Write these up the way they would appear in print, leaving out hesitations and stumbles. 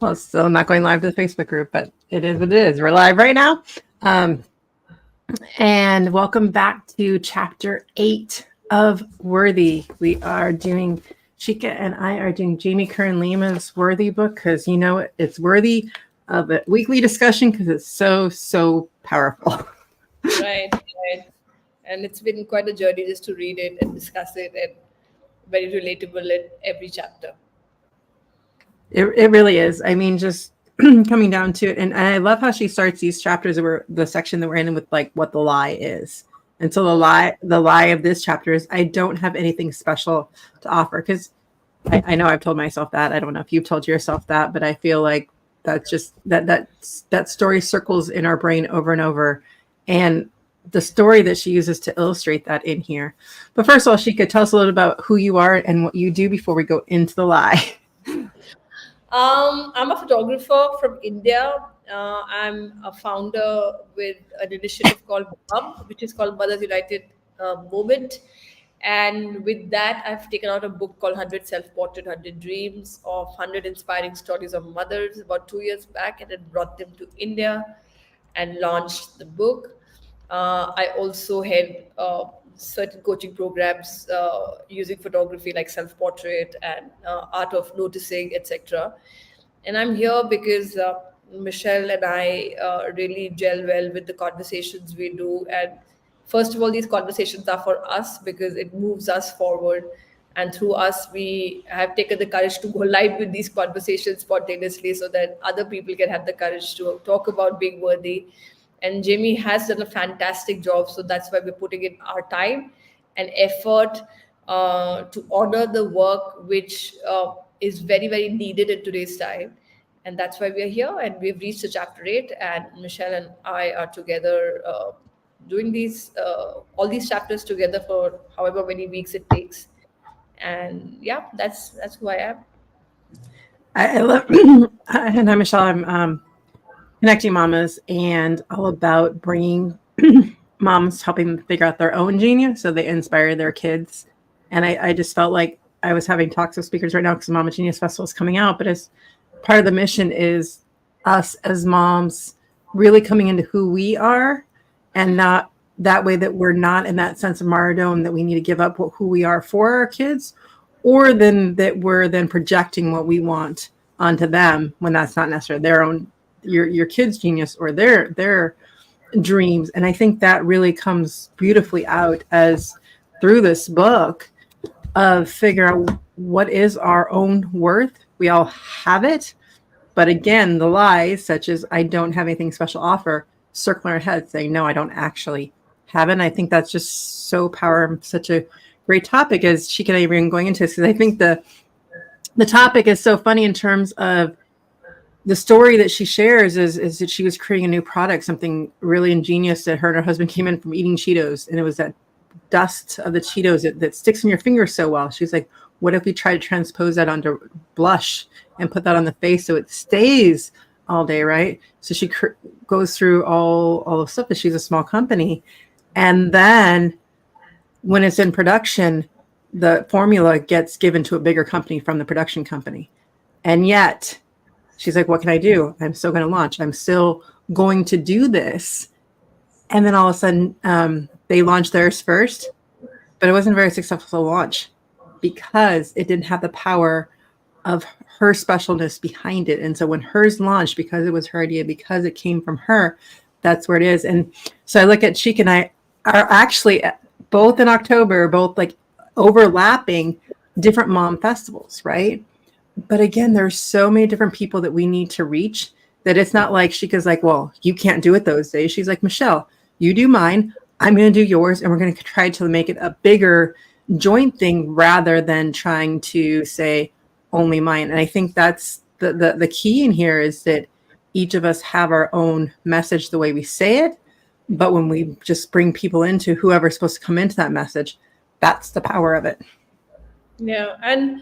Well, it's still not going live to the Facebook group, but it is what it is. We're live right now. Um, and welcome back to chapter 8 of Worthy. We are doing, Shikha and I are doing Jamie Kern Lima's Worthy book because you know it's worthy of a weekly discussion because it's so powerful. Right, right. And it's been quite a journey just to read it and discuss it, and very relatable in every chapter. It really is. I mean, just coming down to it. And I love how she starts these chapters where the section that we're in with like what the lie is. And so the lie of this chapter is I don't have anything special to offer. Because I know I've told myself that. I don't know if you've told yourself that, but I feel like that's just that story circles in our brain over and over. And the story that she uses to illustrate that in here. But first of all, she could tell us a little about who you are and what you do before we go into the lie. I'm a photographer from India. I'm a founder with an initiative called MUB, which is called Mothers United Movement. And with that, I've taken out a book called 100 Self-Portrait, 100 Dreams of 100 Inspiring Stories of Mothers about 2 years back, and then brought them to India and launched the book. I also had certain coaching programs using photography like self-portrait and art of noticing, etc. And I'm here because Michelle and I really gel well with the conversations we do. And first of all, these conversations are for us because it moves us forward. And through us, we have taken the courage to go live with these conversations spontaneously so that other people can have the courage to talk about being worthy. And Jamie has done a fantastic job, so that's why we're putting in our time and effort to honor the work which is very needed in today's time. And that's why we're here, and we've reached the chapter 8, and Michelle and I are together doing these all these chapters together for however many weeks it takes. And yeah, that's who I am. I love, and I'm Michelle. I'm Connecting Mamas and all about bringing moms, helping them figure out their own genius so they inspire their kids. And I just felt like I was having talks with speakers right now because Mama Genius Festival is coming out. But as part of the mission is us as moms really coming into who we are and not that way that we're not in that sense of martyrdom that we need to give up who we are for our kids, or then that we're then projecting what we want onto them when that's not necessarily their own your kid's genius or their dreams. And I think that really comes beautifully out as through this book of figure out what is our own worth. We all have it, but again, the lies such as I don't have anything special to offer circle in our head saying no, I don't actually have it. And I think that's just so powerful, such a great topic as she can even going into this, because I think the topic is so funny in terms of the story that she shares is that she was creating a new product, something really ingenious that her and her husband came in from eating Cheetos. And it was that dust of the Cheetos that sticks in your fingers so well. She's like, what if we try to transpose that onto blush and put that on the face so it stays all day, right? So she goes through all the stuff that she's a small company. And then when it's in production, the formula gets given to a bigger company from the production company. And yet she's like, what can I do? I'm still going to launch. I'm still going to do this. And then all of a sudden, they launched theirs first, but it wasn't a very successful launch because it didn't have the power of her specialness behind it. And so when hers launched, because it was her idea, because it came from her, that's where it is. And so I look at Shikha and I are actually both in October, both like overlapping different mom festivals, right? But again, there's so many different people that we need to reach that it's not like Shika's like, well, you can't do it those days. She's like, Michelle, you do mine. I'm going to do yours. And we're going to try to make it a bigger joint thing rather than trying to say only mine. And I think that's the key in here is that each of us have our own message, the way we say it. But when we just bring people into whoever's supposed to come into that message, that's the power of it. Yeah, and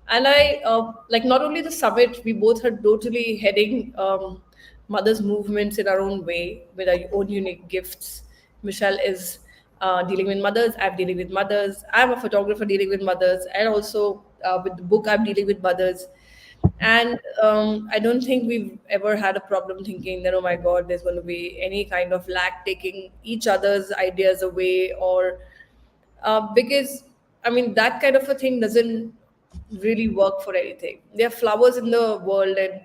I like not only the summit, we both are totally heading mothers movements in our own way with our own unique gifts. Michelle is dealing with mothers. I'm dealing with mothers. I'm a photographer dealing with mothers, and also with the book, I'm dealing with mothers. And I don't think we've ever had a problem thinking that, oh my God, there's going to be any kind of lack taking each other's ideas away, or because I mean that kind of a thing doesn't really work for anything. There are flowers in the world, and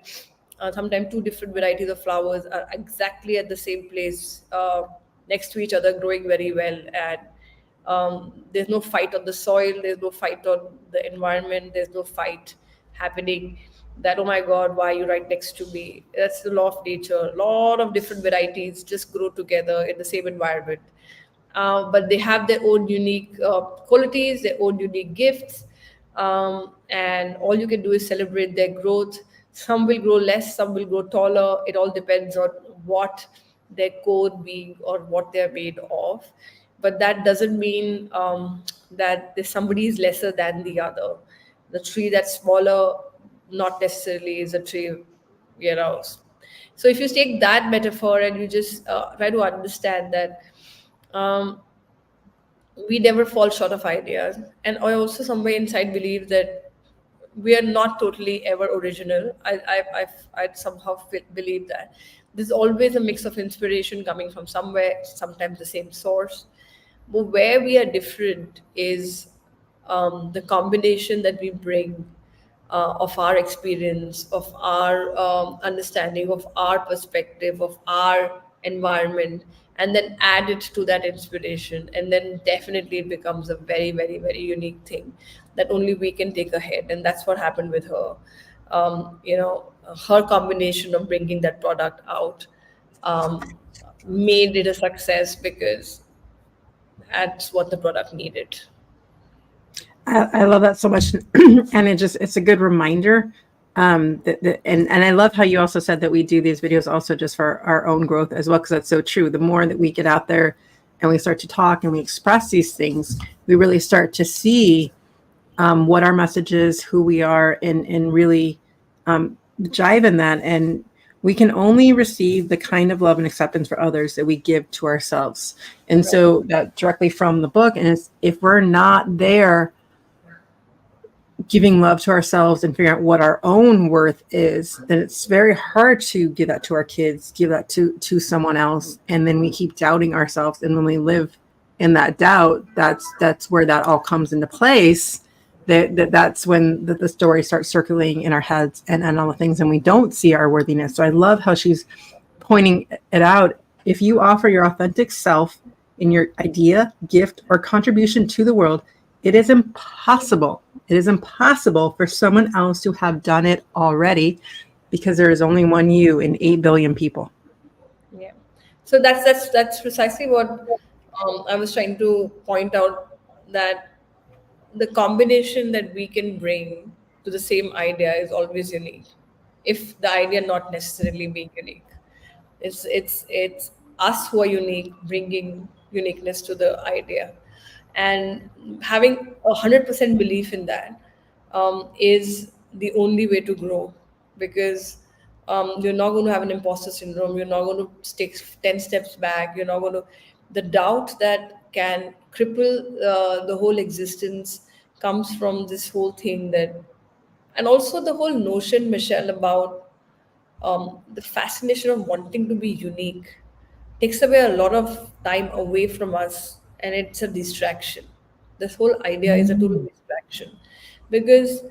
sometimes two different varieties of flowers are exactly at the same place, next to each other, growing very well, and there's no fight on the soil, there's no fight on the environment, there's no fight happening. That, oh my God, why are you right next to me? That's the law of nature. A lot of different varieties just grow together in the same environment, but they have their own unique qualities, their own unique gifts, and all you can do is celebrate their growth. Some will grow less, some will grow taller. It all depends on what their code being or what they're made of. But that doesn't mean that there's somebody is lesser than the other. The tree that's smaller not necessarily is a tree, you know. So if you take that metaphor and you just try to understand that, um, we never fall short of ideas. And I also somewhere inside believe that we are not totally ever original. I somehow believe that there's always a mix of inspiration coming from somewhere, sometimes the same source. But where we are different is the combination that we bring of our experience, of our understanding, of our perspective, of our environment, and then add it to that inspiration. And then definitely it becomes a very, very, very unique thing that only we can take ahead. And that's what happened with her. Her combination of bringing that product out um, made it a success because that's what the product needed. I love that so much, and it's a good reminder. And I love how you also said that we do these videos also just for our own growth as well, because that's so true. The more that we get out there and we start to talk and we express these things, we really start to see what our message is, who we are, and really jive in that. And we can only receive the kind of love and acceptance for others that we give to ourselves. And Right. so that directly from the book, and if we're not there giving love to ourselves and figuring out what our own worth is, then it's very hard to give that to our kids, give that to someone else, and then we keep doubting ourselves. And when we live in that doubt, that's where that all comes into place. That's when the story starts circulating in our heads, and all the things, and we don't see our worthiness. So I love how she's pointing it out. If you offer your authentic self in your idea, gift, or contribution to the world, it is impossible. It is impossible for someone else to have done it already, because there is only one you in 8 billion people. Yeah. So that's precisely what I was trying to point out, that the combination that we can bring to the same idea is always unique, if the idea not necessarily being unique. It's us who are unique, bringing uniqueness to the idea, and having 100% belief in that is the only way to grow, because you're not going to have an imposter syndrome. You're not going to take 10 steps back. You're not going to, the doubt that can cripple the whole existence comes from this whole thing that, and also the whole notion, Michelle, about the fascination of wanting to be unique takes away a lot of time away from us, and it's a distraction. This whole idea is a total distraction, because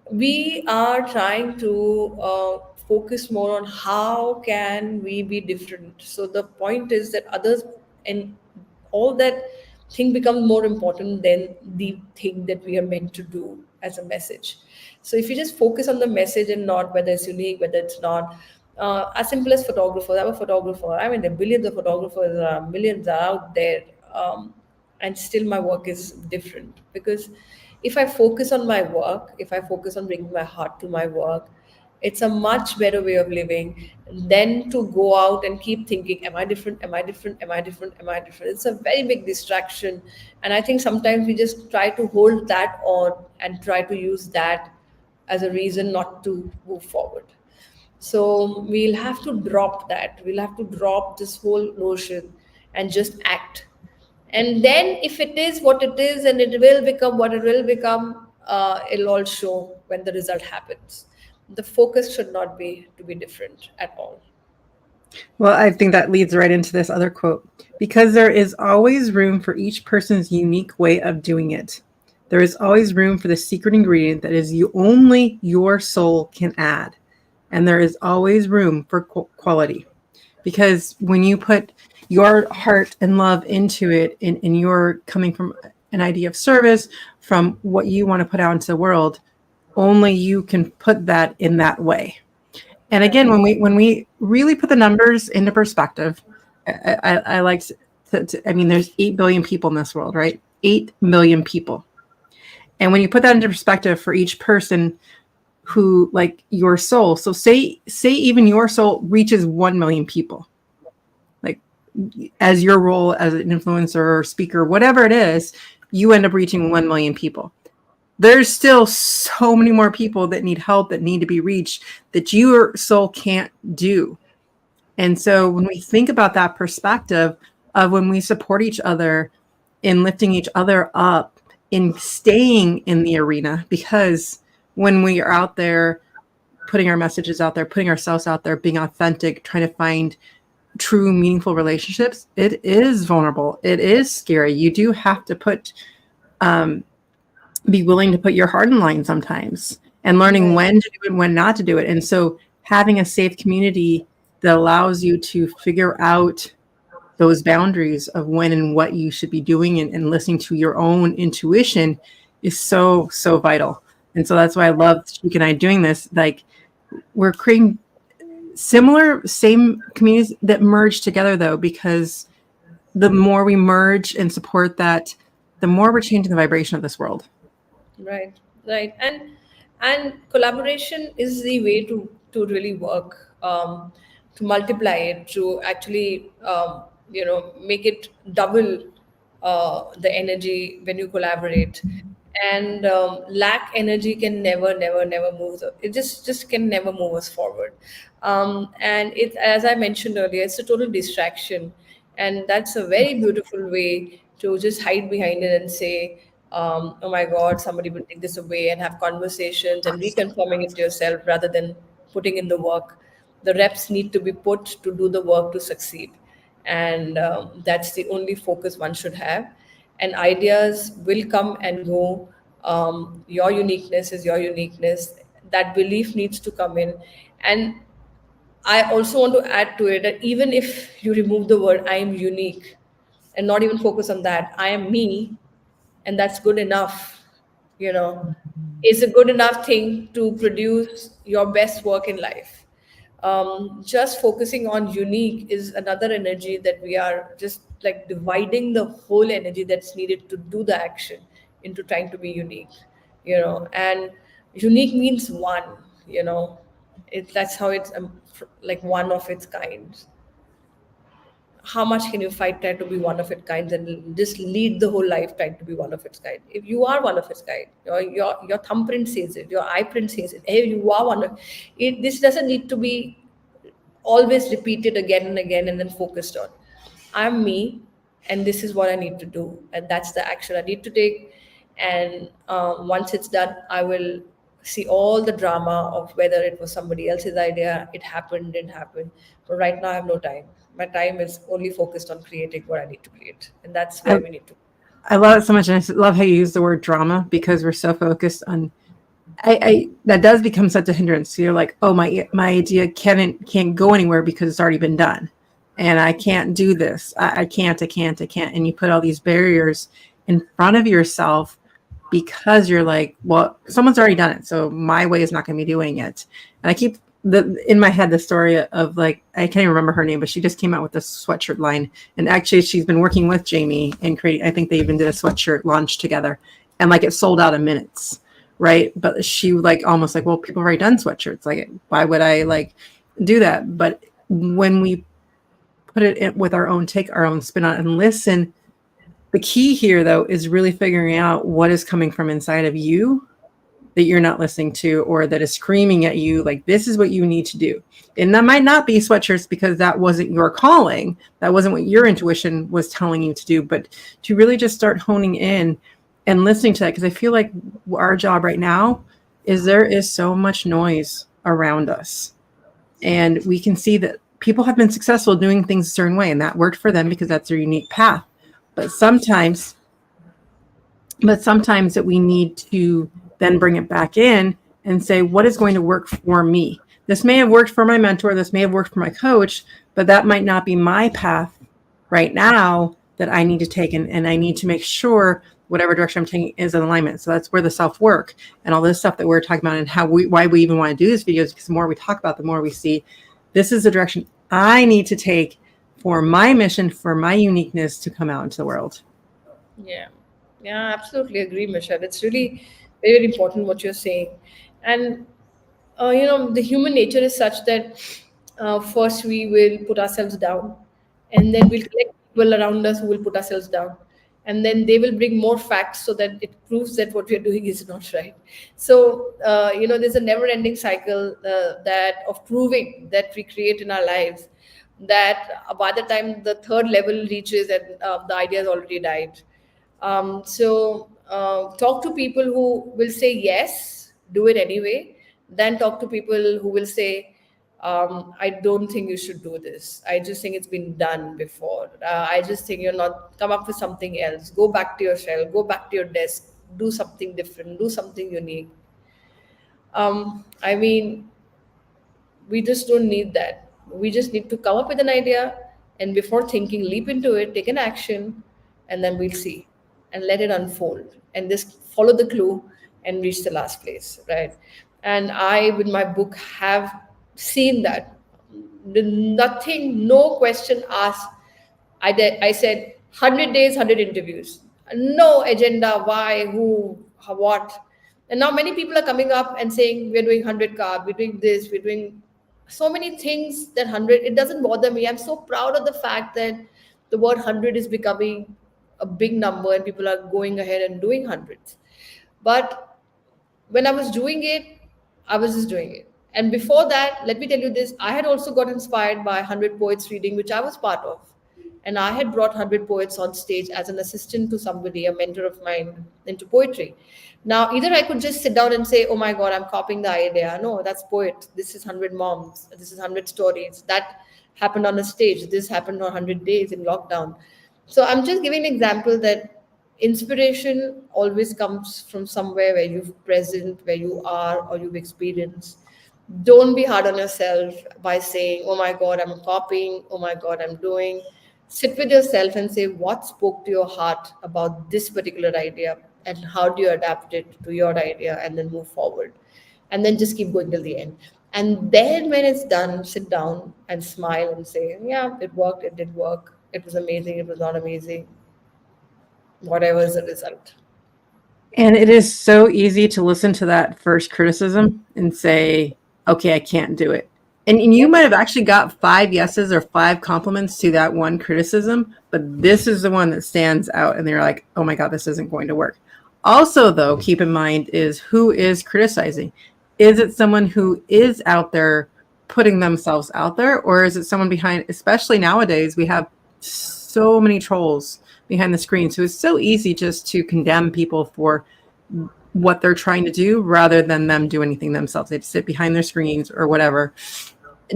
we are trying to focus more on how can we be different. So the point is that others and all that thing becomes more important than the thing that we are meant to do as a message. So if you just focus on the message and not whether it's unique, whether it's not, as simple as photographers. I'm a photographer. I mean, there are billions of photographers, millions are out there, and still my work is different, because if I focus on my work, if I focus on bringing my heart to my work, it's a much better way of living than to go out and keep thinking, am I different? Am I different? Am I different? Am I different? It's a very big distraction. And I think sometimes we just try to hold that on and try to use that as a reason not to move forward. So we'll have to drop that. We'll have to drop this whole notion and just act. And then, if it is what it is, and it will become what it will become, it'll all show when the result happens. The focus should not be to be different at all. Well, I think that leads right into this other quote. Because there is always room for each person's unique way of doing it. There is always room for the secret ingredient that is you only your soul can add. And there is always room for quality. Because when you put your heart and love into it, and you're coming from an idea of service, from what you want to put out into the world, only you can put that in that way. And again, when we really put the numbers into perspective, I like to, I mean, there's 8 billion people in this world, right? 8 million people. And when you put that into perspective for each person who, like your soul, so say even your soul reaches 1 million people, like as your role as an influencer or speaker, whatever it is, you end up reaching 1 million people. There's still so many more people that need help, that need to be reached, that your soul can't do. And so when we think about that perspective of when we support each other in lifting each other up, in staying in the arena, because when we are out there putting our messages out there, putting ourselves out there, being authentic, trying to find true, meaningful relationships, it is vulnerable. It is scary. You do have to be willing to put your heart in line sometimes, and learning when to do it and when not to do it. And so having a safe community that allows you to figure out those boundaries of when and what you should be doing, and listening to your own intuition is so, so vital. And so that's why I love Shikha and I doing this. Like, we're creating same communities that merge together, though, because the more we merge and support that, the more we're changing the vibration of this world. Right, right. And collaboration is the way to really work, to multiply it, to actually make it double the energy when you collaborate. And lack energy can never move it just can never move us forward. And it, as I mentioned earlier, it's a total distraction, and that's a very beautiful way to just hide behind it and say, oh my god, somebody will take this away, and have conversations and reconfirming it to yourself rather than putting in the work. The reps need to be put to do the work to succeed, and that's the only focus one should have. And ideas will come and go. Your uniqueness is your uniqueness. That belief needs to come in. And I also want to add to it that even if you remove the word I am unique and not even focus on that, I am me, and that's good enough. You know, it's a good enough thing to produce your best work in life. Just focusing on unique is another energy that we are just like dividing the whole energy that's needed to do the action into trying to be unique. And unique means one. That's how it's like one of its kind. How much can you fight try to be one of its kind and just lead the whole life trying to be one of its kind? If you are one of its kind, your thumbprint says it, your eye print says it. Hey, you are one of it. This doesn't need to be always repeated again and again and then focused on. I'm me, and this is what I need to do, and that's the action I need to take. And once it's done, I will see all the drama of whether it was somebody else's idea, it happened, didn't happen. But right now, I have no time. My time is only focused on creating what I need to create, and that's where we need to. I love it so much, and I love how you use the word drama, because we're so focused on. I that does become such a hindrance. So you're like, oh, my idea can't go anywhere because it's already been done, and I can't do this. I can't, and you put all these barriers in front of yourself because you're like, well, someone's already done it, so my way is not going to be doing it. And I keep in my head the story of, like, I can't even remember her name, but she just came out with this sweatshirt line, and actually she's been working with Jamie and creating. I think they even did a sweatshirt launch together, and like it sold out in minutes. Right. But she like almost like, well, people have already done sweatshirts. Like, why would I like do that? But when we put it in with our own take, our own spin on it, and listen, the key here, though, is really figuring out what is coming from inside of you that you're not listening to, or that is screaming at you, like, this is what you need to do. And that might not be sweatshirts because that wasn't your calling. That wasn't what your intuition was telling you to do, but to really just start honing in and listening to that. Because I feel like our job right now is there is so much noise around us. And we can see that people have been successful doing things a certain way, and that worked for them because that's their unique path. But sometimes that we need to then bring it back in and say, what is going to work for me? This may have worked for my mentor, this may have worked for my coach, but that might not be my path right now that I need to take. And I need to make sure whatever direction I'm taking is in alignment. So that's where the self-work and all this stuff that we're talking about and why we even want to do this video is because the more we talk about, the more we see this is the direction I need to take for my mission, for my uniqueness to come out into the world. Yeah, yeah, absolutely agree, Michelle. It's really very, very important what you're saying. And the human nature is such that first we will put ourselves down, and then we'll collect people around us who will put ourselves down, and then they will bring more facts so that it proves that what we are doing is not right. So there's a never-ending cycle that of proving that we create in our lives. That by the time the third level reaches, and the idea has already died. Talk to people who will say yes, do it anyway, then talk to people who will say, I don't think you should do this. I just think it's been done before. I just think you're not, come up with something else. Go back to your shell, go back to your desk, do something different, do something unique. I mean, we just don't need that. We just need to come up with an idea, and before thinking, leap into it, take an action, and then we'll see and let it unfold and just follow the clue and reach the last place, right? And I, with my book, have seen that. Nothing, no question asked. I said 100 days, 100 interviews. No agenda, why, who, how, what. And now many people are coming up and saying, we're doing 100 carb, we're doing this, we're doing so many things that 100, it doesn't bother me. I'm so proud of the fact that the word 100 is becoming a big number and people are going ahead and doing hundreds. But when I was doing it, I was just doing it. And before that, let me tell you this, I had also got inspired by 100 Poets reading, which I was part of. And I had brought 100 poets on stage as an assistant to somebody, a mentor of mine, into poetry. Now, either I could just sit down and say, oh my God, I'm copying the idea. No, that's poet. This is 100 moms. This is 100 stories. That happened on a stage. This happened on 100 days in lockdown. So I'm just giving an example that inspiration always comes from somewhere where you've present, where you are, or you've experienced. Don't be hard on yourself by saying, oh my God, I'm copying. Oh my God, I'm doing. Sit with yourself and say, what spoke to your heart about this particular idea, and how do you adapt it to your idea, and then move forward. And then just keep going till the end. And then when it's done, sit down and smile and say, yeah, it worked, it did work. It was amazing, it was not amazing. Whatever is the result. And it is so easy to listen to that first criticism and say, okay, I can't do it. And you might have actually got 5 yeses or 5 compliments to that one criticism, but this is the one that stands out and they're like, oh my God, this isn't going to work. Also, though, keep in mind is who is criticizing. Is it someone who is out there putting themselves out there, or is it someone behind, especially nowadays, we have so many trolls behind the screen. So it's so easy just to condemn people for what they're trying to do rather than them do anything themselves. They sit behind their screens or whatever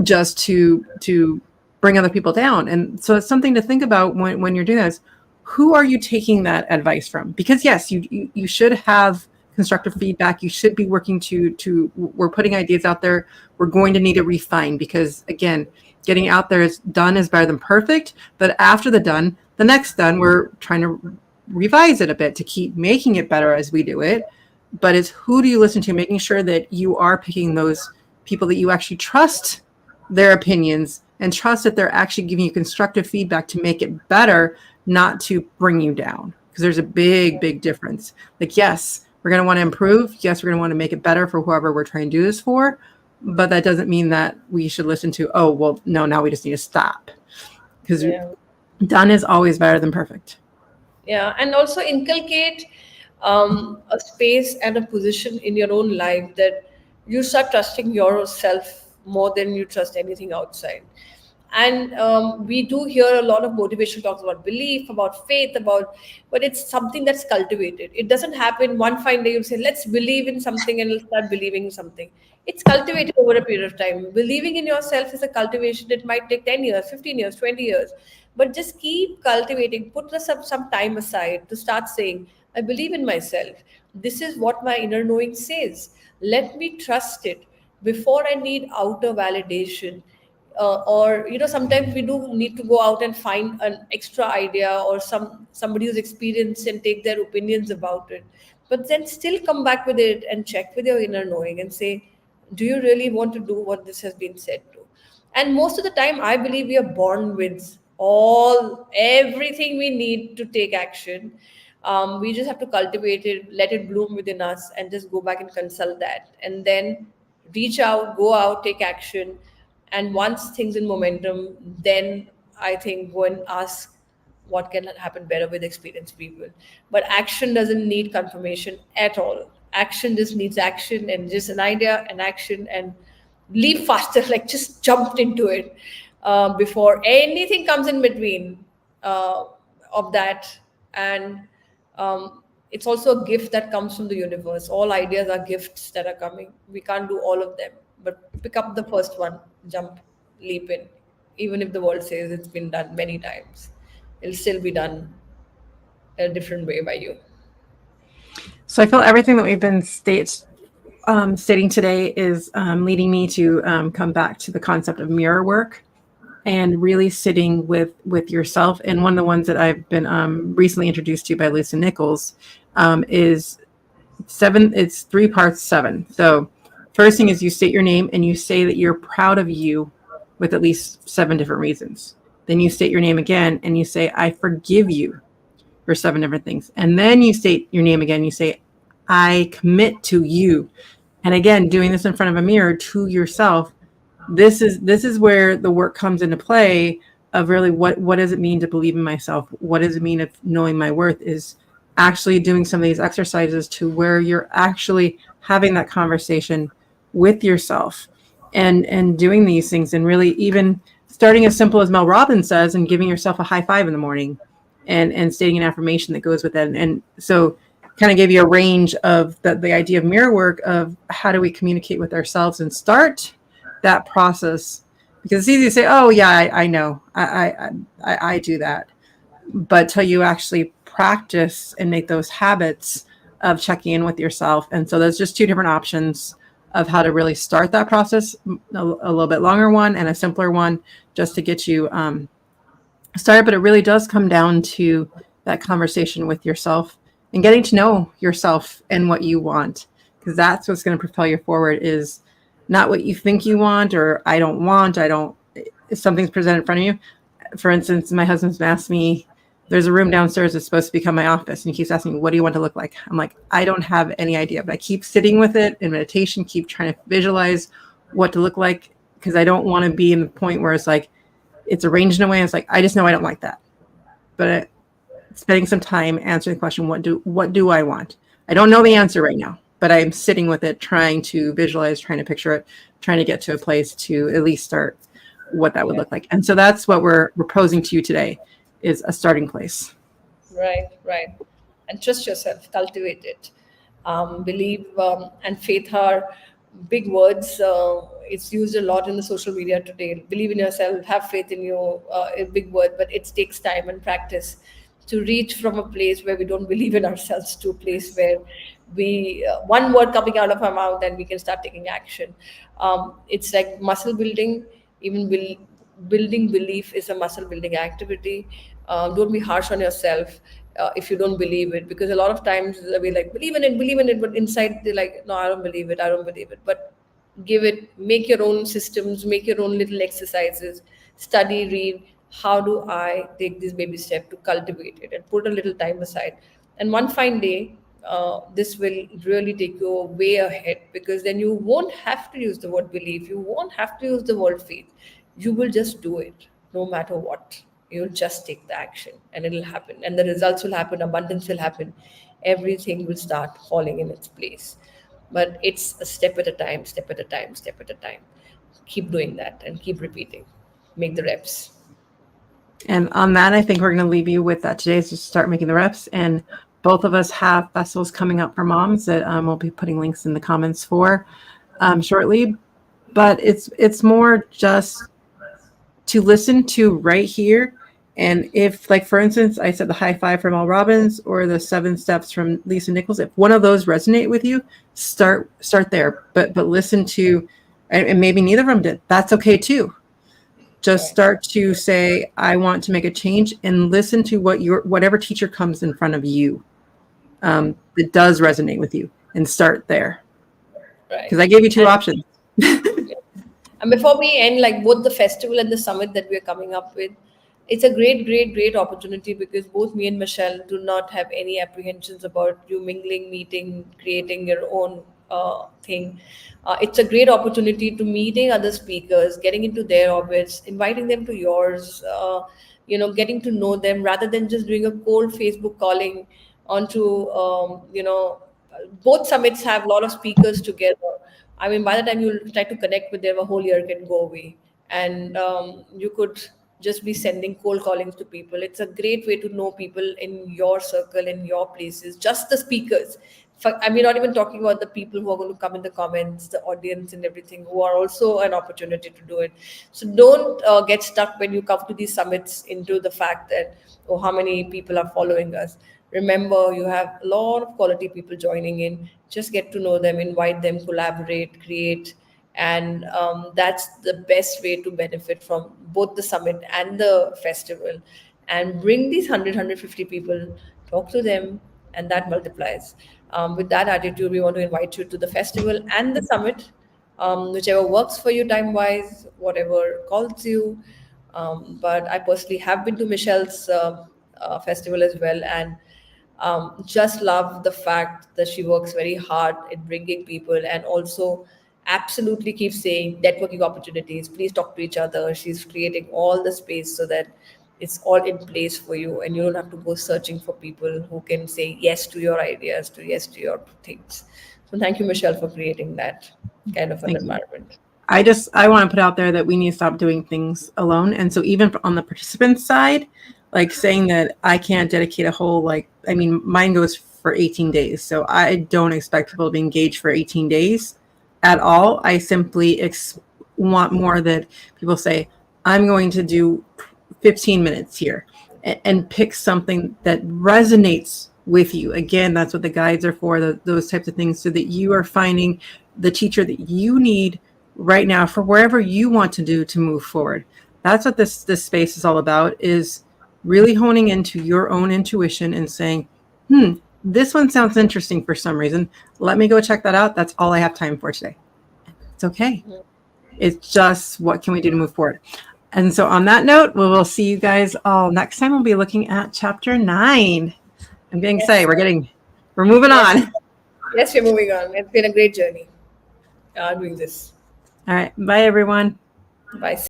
just to bring other people down. And so it's something to think about when you're doing this. Who are you taking that advice from? Because yes, you should have constructive feedback. You should be working we're putting ideas out there. We're going to need to refine because again, getting out there is done is better than perfect. But after the next done, we're trying to revise it a bit to keep making it better as we do it. But it's who do you listen to, making sure that you are picking those people that you actually trust their opinions and trust that they're actually giving you constructive feedback to make it better, not to bring you down. Because there's a big difference. Like, yes, we're going to want to improve. Yes, we're going to want to make it better for whoever we're trying to do this for. But that doesn't mean that we should listen to, oh, well, no, now we just need to stop. Because done is always better than perfect. Yeah, and also inculcate a space and a position in your own life that you start trusting yourself more than you trust anything outside. And we do hear a lot of motivational talks about belief, about faith, about, but it's something that's cultivated. It doesn't happen one fine day you say let's believe in something and you'll start believing in something. It's cultivated over a period of time. Believing in yourself is a cultivation. It might take 10 years, 15 years, 20 years, but just keep cultivating. Put some time aside to start saying, I believe in myself. This is what my inner knowing says. Let me trust it before I need outer validation. Or sometimes we do need to go out and find an extra idea or somebody who's experienced and take their opinions about it, but then still come back with it and check with your inner knowing and say, do you really want to do what this has been said to? And most of the time I believe we are born with all everything we need to take action. We just have to cultivate it, let it bloom within us, and just go back and consult that, and then reach out, go out, take action. And once things in momentum, then I think go and ask what can happen better with experienced people. But action doesn't need confirmation at all. Action just needs action, and just an idea and action, and leap faster, like just jumped into it before anything comes in between uh, of that. And it's also a gift that comes from the universe. All ideas are gifts that are coming. We can't do all of them, but pick up the first one, jump, leap in. Even if the world says it's been done many times, it'll still be done a different way by you. So I feel everything that we've been stating today is leading me to come back to the concept of mirror work and really sitting with yourself. And one of the ones that I've been recently introduced to by Lisa Nichols is seven. It's 3 parts, 7. So first thing is you state your name and you say that you're proud of you with at least 7 different reasons. Then you state your name again and you say, I forgive you for 7 different things. And then you state your name again. You say, I commit to you. And again, doing this in front of a mirror to yourself. This is where the work comes into play of really what does it mean to believe in myself? What does it mean of knowing my worth? Is actually doing some of these exercises to where you're actually having that conversation with yourself and doing these things, and really even starting as simple as Mel Robbins says, and giving yourself a high five in the morning and stating an affirmation that goes with it. And so kind of gave you a range of the idea of mirror work of how do we communicate with ourselves and start that process, because it's easy to say, oh yeah, I know, I do that, but till you actually practice and make those habits of checking in with yourself. And so there's just 2 different options of how to really start that process, a little bit longer one and a simpler one, just to get you started. But it really does come down to that conversation with yourself and getting to know yourself and what you want, because that's what's going to propel you forward, is not what you think you want, or I don't, if something's presented in front of you. For instance, my husband's asked me, there's a room downstairs that's supposed to become my office, and he keeps asking me, what do you want to look like? I'm like, I don't have any idea, but I keep sitting with it in meditation, keep trying to visualize what to look like, because I don't want to be in the point where it's like it's arranged in a way, it's like I just know I don't like that. But spending some time answering the question, what do I want? I don't know the answer right now, but I'm sitting with it, trying to visualize, trying to picture it, trying to get to a place to at least start what that would look like. And so that's what we're proposing to you today, is a starting place. Right, right. And trust yourself, cultivate it. Believe and faith are big words. It's used a lot in the social media today. Believe in yourself, have faith in you, a big word, but it takes time and practice to reach from a place where we don't believe in ourselves to a place where we, one word coming out of our mouth, and we can start taking action. It's like muscle building. Even building belief is a muscle building activity. Don't be harsh on yourself if you don't believe it, because a lot of times we like believe in it, but inside they're like, no, I don't believe it, I don't believe it. But give it, make your own systems, make your own little exercises, study, read. How do I take this baby step to cultivate it, and put a little time aside? And one fine day, this will really take you way ahead, because then you won't have to use the word belief, you won't have to use the word faith. You will just do it no matter what. You'll just take the action and it'll happen, and the results will happen, abundance will happen, everything will start falling in its place. But it's a step at a time, step at a time, step at a time. Keep doing that and keep repeating. make the reps. And on that, I think we're going to leave you with that today is just start making the reps. And both of us have festivals coming up for moms that we'll be putting links in the comments for shortly. But it's more just to listen to right here. And if, like, for instance, I said the high five from Mel Robbins or the 7 steps from Lisa Nichols, if one of those resonate with you, start there. But listen to, and maybe neither of them did. That's okay too. Just start to say, I want to make a change, and listen to whatever teacher comes in front of you that does resonate with you, and start there. Because I gave you 2 options. And before we end, like both the festival and the summit that we're coming up with, it's a great opportunity because both me and Michelle do not have any apprehensions about you mingling, meeting, creating your own thing. It's a great opportunity to meeting other speakers, getting into their orbits, inviting them to yours, getting to know them rather than just doing a cold Facebook calling onto, both summits have a lot of speakers together. I mean, by the time you try to connect with them, a whole year can go away. And you could just be sending cold callings to people. It's a great way to know people in your circle, in your places, just the speakers. I mean, not even talking about the people who are going to come in the comments, the audience and everything, who are also an opportunity to do it. So don't get stuck when you come to these summits into the fact that, oh, how many people are following us. Remember, you have a lot of quality people joining in. Just get to know them, invite them, collaborate, create. And that's the best way to benefit from both the summit and the festival. And bring these 150 people, talk to them, and that multiplies. With that attitude, we want to invite you to the festival and the summit, whichever works for you time wise, whatever calls you. But I personally have been to Michelle's festival as well, and just love the fact that she works very hard in bringing people, and also absolutely keeps saying networking opportunities, please talk to each other. She's creating all the space so that it's all in place for you, and you don't have to go searching for people who can say yes to your ideas, to yes to your things. So thank you, Michelle, for creating that kind of an Thank you. environment. I want to put out there that we need to stop doing things alone. And so even on the participant side, like saying that I can't dedicate a whole, mine goes for 18 days. So I don't expect people to be engaged for 18 days at all. I simply want more that people say, I'm going to do 15 minutes here and pick something that resonates with you. Again, that's what the guides are for, those types of things, so that you are finding the teacher that you need right now for wherever you want to do to move forward. That's what this space is all about, is really honing into your own intuition and saying, this one sounds interesting for some reason. Let me go check that out. That's all I have time for today. It's okay. It's just, what can we do to move forward? And so on that note, we will see you guys all next time. We'll be looking at chapter 9. I'm getting excited. We're moving on. Yes, we're moving on. It's been a great journey doing this. All right. Bye, everyone. Bye.